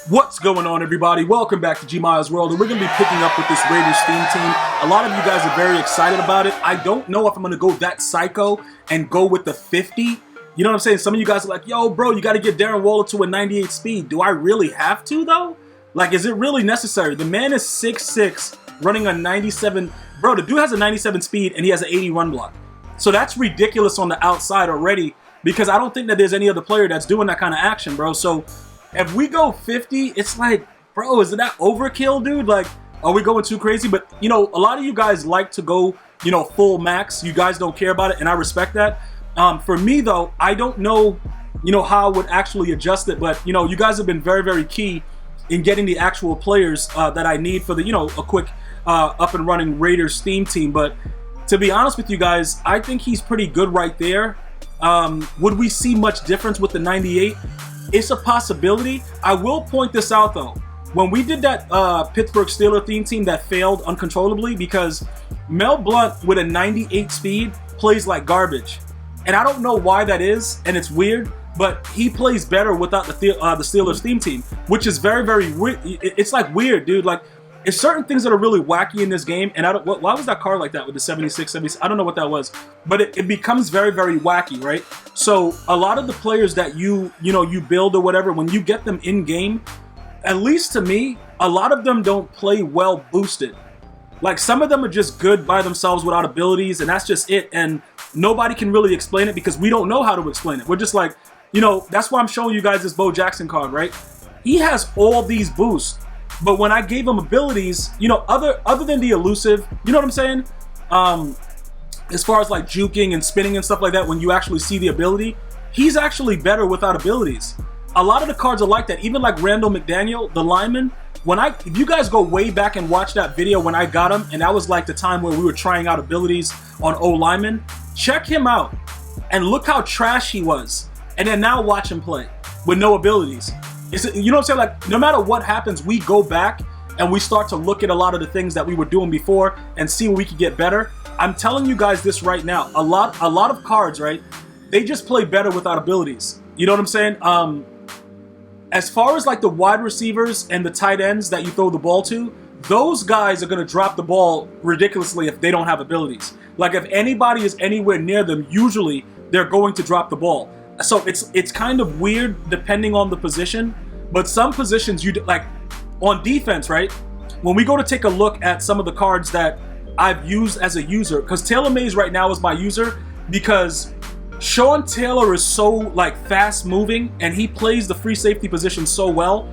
What's going on, everybody? Welcome back to GmiasWorld, and we're going to be picking up with this Raiders theme team. A lot of you guys are very excited about it. I don't know if I'm going to go that psycho and go with the 50. You know what I'm saying? Some of you guys are like, yo, bro, you got to get Darren Waller to a 98 speed. Do I really have to, though? Like, is it really necessary? The man is 6'6", running a 97. Bro, the dude has a 97 speed, and he has an 80 run block. So that's ridiculous on the outside already, because I don't think that there's any other player that's doing that kind of action, bro. So if we go 50, it's like, bro, isn't that overkill, dude? Like, are we going too crazy? But, you know, a lot of you guys like to go, you know, full max. You guys don't care about it, and I respect that. For me, though, I don't know, you know, how I would actually adjust it. But, you know, you guys have been very, very key in getting the actual players that I need for the, you know, a quick up and running Raiders theme team. But to be honest with you guys, I think he's pretty good right there. Would we see much difference with the 98? It's a possibility. I will point this out, though. When we did that Pittsburgh Steelers theme team that failed uncontrollably because Mel Blount with a 98 speed plays like garbage. And I don't know why that is, and it's weird, but he plays better without the Steelers theme team, which is very, very weird. It's like weird, dude. Like, it's certain things that are really wacky in this game, and why was that card like that with the 76, 76? I don't know what that was, but it becomes very, very wacky, right? So a lot of the players that you build or whatever, when you get them in game, at least to me, a lot of them don't play well boosted. Like, some of them are just good by themselves without abilities, and that's just it. And nobody can really explain it because we don't know how to explain it. We're just like, you know, that's why I'm showing you guys this Bo Jackson card, right? He has all these boosts. But when I gave him abilities, you know, other than the elusive, you know what I'm saying? As far as like juking and spinning and stuff like that, when you actually see the ability, he's actually better without abilities. A lot of the cards are like that. Even like Randall McDaniel, the lineman, if you guys go way back and watch that video when I got him, and that was like the time where we were trying out abilities on O-lineman, check him out and look how trash he was. And then now watch him play with no abilities. You know what I'm saying? Like, no matter what happens, we go back and we start to look at a lot of the things that we were doing before and see where we could get better. I'm telling you guys this right now. A lot of cards, right? They just play better without abilities. You know what I'm saying? As far as like the wide receivers and the tight ends that you throw the ball to, those guys are going to drop the ball ridiculously if they don't have abilities. Like, if anybody is anywhere near them, usually they're going to drop the ball. So it's kind of weird depending on the position, but some positions like on defense, right? When we go to take a look at some of the cards that I've used as a user, because Taylor Mays right now is my user because Sean Taylor is so like fast moving and he plays the free safety position so well.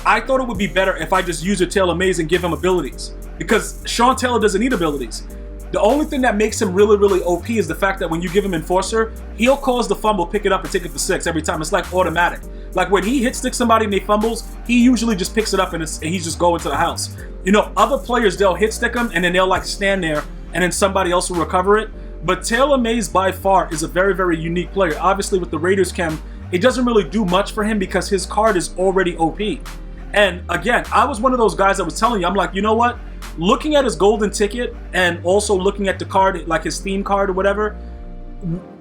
I thought it would be better if I just use a Taylor Mays and give him abilities because Sean Taylor doesn't need abilities. The only thing that makes him really, really OP is the fact that when you give him Enforcer, he'll cause the fumble, pick it up, and take it for 6 every time. It's like automatic. Like, when he hit stick somebody and they fumbles, he usually just picks it up and he's just going to the house. You know, other players, they'll hit stick him and then they'll like stand there and then somebody else will recover it. But Taylor Mays by far is a very, very unique player. Obviously, with the Raiders chem, it doesn't really do much for him because his card is already OP. And again, I was one of those guys that was telling you, I'm like, you know what? Looking at his golden ticket and also looking at the card, like his theme card or whatever,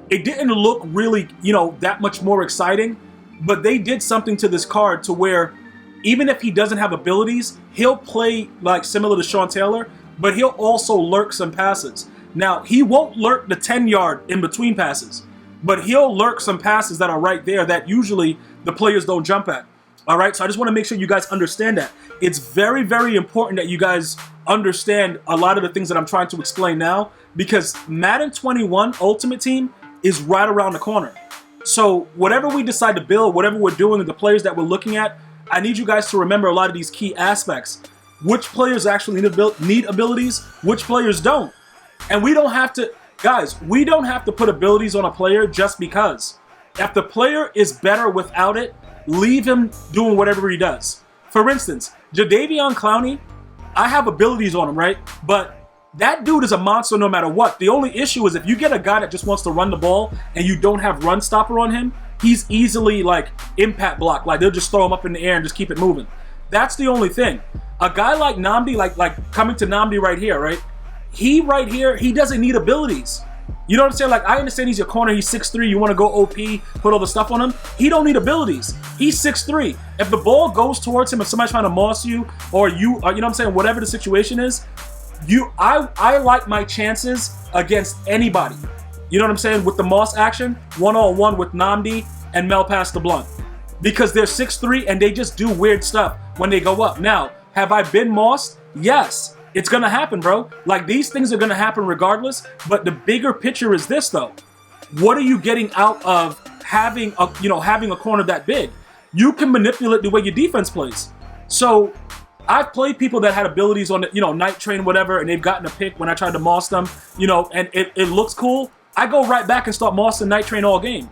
it didn't look really, you know, that much more exciting. But they did something to this card to where even if he doesn't have abilities, he'll play like similar to Sean Taylor, but he'll also lurk some passes. Now, he won't lurk the 10-yard in between passes, but he'll lurk some passes that are right there that usually the players don't jump at. All right, so I just want to make sure you guys understand that. It's very, very important that you guys understand a lot of the things that I'm trying to explain now because Madden 21 Ultimate Team is right around the corner. So whatever we decide to build, whatever we're doing, the players that we're looking at, I need you guys to remember a lot of these key aspects. Which players actually need abilities, which players don't. And we don't have to, guys, we don't have to put abilities on a player just because. If the player is better without it, leave him doing whatever he does. For instance, Jadeveon Clowney, I have abilities on him, right? But that dude is a monster no matter what. The only issue is if you get a guy that just wants to run the ball and you don't have run stopper on him, he's easily like impact block. Like, they'll just throw him up in the air and just keep it moving. That's the only thing. A guy like Nnamdi, like coming to Nnamdi right here, right? He right here, he doesn't need abilities. You know what I'm saying? Like, I understand he's your corner. He's 6'3". You want to go OP, put all the stuff on him. He don't need abilities. He's 6'3". If the ball goes towards him, if somebody's trying to moss you, or you know what I'm saying, whatever the situation is, I like my chances against anybody. You know what I'm saying? With the moss action, one-on-one with Namdi and Mel Pass the Blunt. Because they're 6'3" and they just do weird stuff when they go up. Now, have I been mossed? Yes. It's going to happen, bro. Like, these things are going to happen regardless. But the bigger picture is this, though. What are you getting out of having a corner that big? You can manipulate the way your defense plays. So I've played people that had abilities on the, Night Train, whatever, and they've gotten a pick when I tried to moss them, and it looks cool. I go right back and start mossing Night Train all game.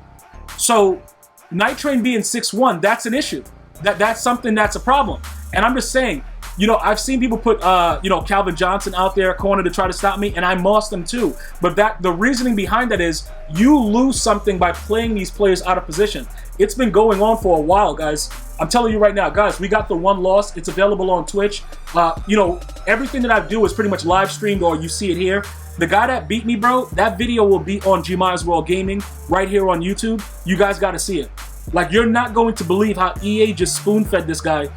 So Night Train being 6'1", that's an issue. That's something that's a problem. And I'm just saying, I've seen people put, Calvin Johnson out there, corner, to try to stop me, and I mossed them too. But the reasoning behind that is you lose something by playing these players out of position. It's been going on for a while, guys. I'm telling you right now, guys, we got the one loss. It's available on Twitch. Everything that I do is pretty much live streamed, or you see it here. The guy that beat me, bro, that video will be on GmiasWorld Gaming right here on YouTube. You guys got to see it. Like, you're not going to believe how EA just spoon-fed this guy.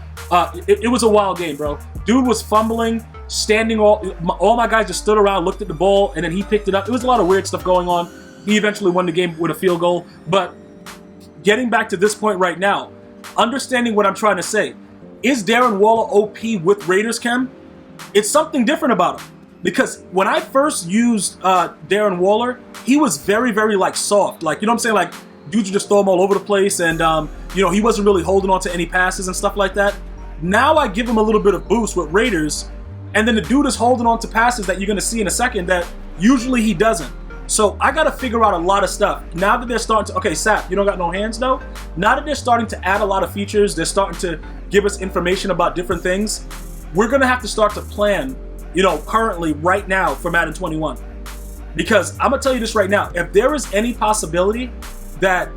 It was a wild game, bro. Dude was fumbling, standing, all my guys just stood around, looked at the ball, and then he picked it up. It was a lot of weird stuff going on. He eventually won the game with a field goal. But getting back to this point right now, understanding what I'm trying to say, is Darren Waller OP with Raiders Chem? It's something different about him. Because when I first used Darren Waller, he was very, very, like, soft. Like, you know what I'm saying? Like, dudes would just throw him all over the place, and he wasn't really holding on to any passes and stuff like that. Now I give him a little bit of boost with Raiders, and then the dude is holding on to passes that you're going to see in a second that usually he doesn't. So I got to figure out a lot of stuff. Now that they're starting to, okay, Sap, you don't got no hands though? Now that they're starting to add a lot of features, they're starting to give us information about different things, we're going to have to start to plan, currently right now for Madden 21. Because I'm going to tell you this right now, if there is any possibility that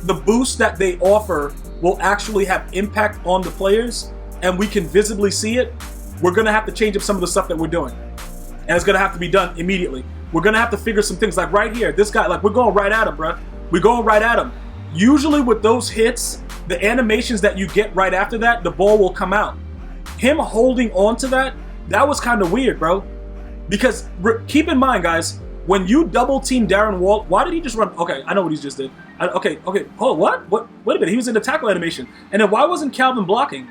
the boost that they offer will actually have impact on the players and we can visibly see it, we're going to have to change up some of the stuff that we're doing. And it's going to have to be done immediately. We're going to have to figure some things, like right here, this guy, like, we're going right at him, bro. We're going right at him. Usually with those hits, the animations that you get right after that, the ball will come out. Him holding on to that was kind of weird, bro. Because keep in mind, guys, when you double team Darren Waller, why did he just run? Okay, I know what he just did. Okay. Oh, what? Wait a minute. He was in the tackle animation. And then why wasn't Calvin blocking?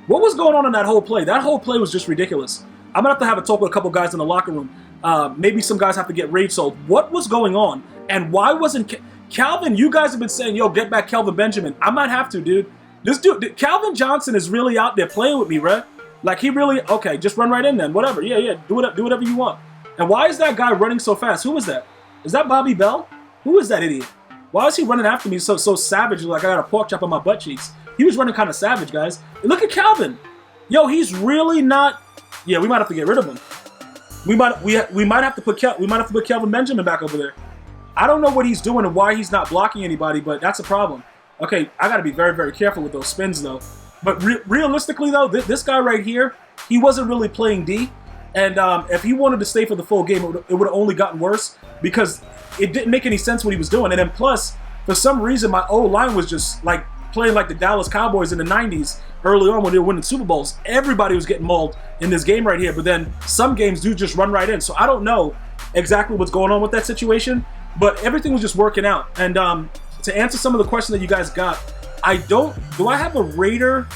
What was going on in that whole play? That whole play was just ridiculous. I'm going to have a talk with a couple guys in the locker room. Maybe some guys have to get rage sold. What was going on? And why wasn't Calvin? You guys have been saying, yo, get back Kelvin Benjamin. I might have to, dude. This dude, Calvin Johnson, is really out there playing with me, right? Like, he really, okay, just run right in then. Whatever. Yeah. Do whatever you want. And why is that guy running so fast? Who is that? Is that Bobby Bell? Who is that idiot? Why is he running after me so savage, like I got a pork chop on my butt cheeks? He was running kind of savage, guys. Look at Calvin. Yo, he's really not. Yeah, we might have to get rid of him. We might have to put Kelvin Benjamin back over there. I don't know what he's doing and why he's not blocking anybody, but that's a problem. Okay, I got to be very, very careful with those spins, though. But realistically, though, this guy right here, he wasn't really playing D. And if he wanted to stay for the full game, it would have only gotten worse because it didn't make any sense what he was doing. And then plus, for some reason, my O-line was just like playing like the Dallas Cowboys in the 90s early on when they were winning Super Bowls. Everybody was getting mauled in this game right here. But then some games do just run right in. So I don't know exactly what's going on with that situation. But everything was just working out. And to answer some of the questions that you guys got, do I have a Raider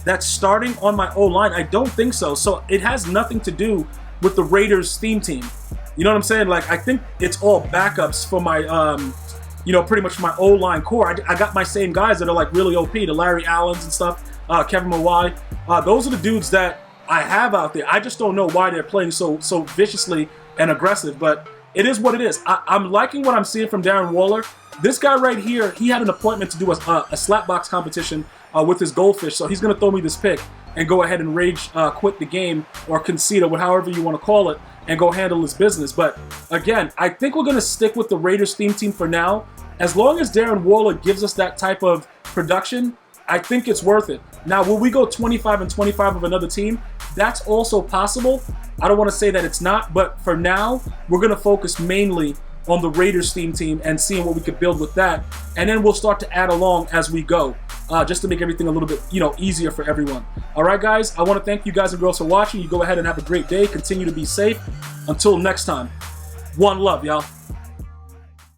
that's starting on my O-line? I don't think so. So it has nothing to do with the Raiders theme team. You know what I'm saying? Like, I think it's all backups for my, pretty much my O-line core. I got my same guys that are like really OP, the Larry Allens and stuff, Kevin Mawai. Those are the dudes that I have out there. I just don't know why they're playing so viciously and aggressive, but it is what it is. I'm liking what I'm seeing from Darren Waller. This guy right here, he had an appointment to do a slapbox competition with his goldfish, so he's going to throw me this pick and go ahead and rage quit the game or concede or however you want to call it and go handle his business. But again, I think we're going to stick with the Raiders theme team for now. As long as Darren Waller gives us that type of production, I think it's worth it. Now, will we go 25 and 25 of another team? That's also possible. I don't want to say that it's not, but for now, we're going to focus mainly on the Raiders theme team and seeing what we could build with that. And then we'll start to add along as we go, just to make everything a little bit, easier for everyone. All right, guys, I want to thank you guys and girls for watching. You go ahead and have a great day. Continue to be safe. Until next time, one love, y'all.